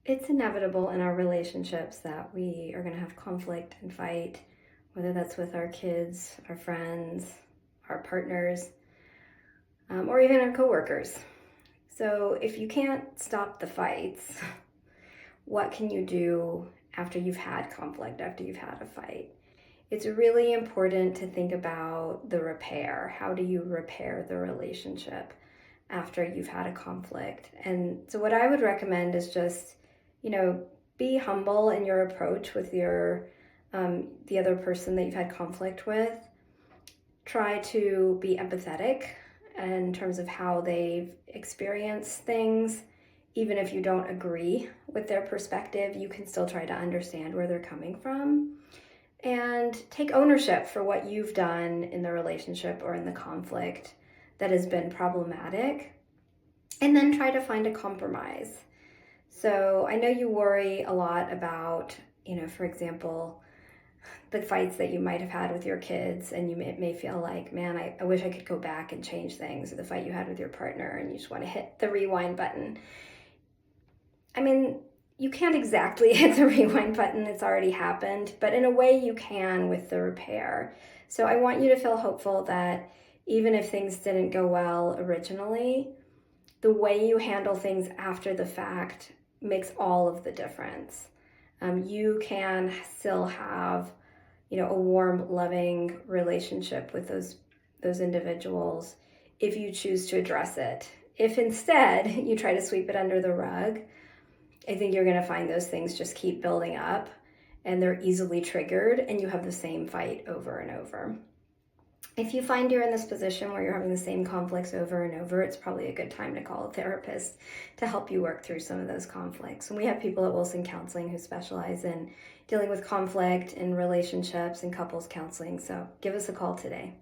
It's inevitable in our relationships that we are going to have conflict and fight, whether that's with our kids, our friends, our partners, or even our coworkers. So if you can't stop the fights, what can you do after you've had conflict, after you've had a fight? It's really important to think about the repair. How do you repair the relationship after you've had a conflict? And so, what I would recommend is just, you know, be humble in your approach with the other person that you've had conflict with. Try to be empathetic in terms of how they've experienced things. Even if you don't agree with their perspective, you can still try to understand where they're coming from and take ownership for what you've done in the relationship or in the conflict that has been problematic, and then try to find a compromise. So I know you worry a lot about, for example, the fights that you might have had with your kids, and you may feel like, man, I wish I could go back and change things, or the fight you had with your partner and you just want to hit the rewind button. I mean, you can't exactly hit the rewind button, it's already happened, but in a way you can with the repair. So I want you to feel hopeful that even if things didn't go well originally, the way you handle things after the fact makes all of the difference. You can still have, a warm, loving relationship with those individuals if you choose to address it. If instead you try to sweep it under the rug, I think you're going to find those things just keep building up and they're easily triggered and you have the same fight over and over. If you find you're in this position where you're having the same conflicts over and over, it's probably a good time to call a therapist to help you work through some of those conflicts. And we have people at Wilson Counseling who specialize in dealing with conflict in relationships and couples counseling. So give us a call today.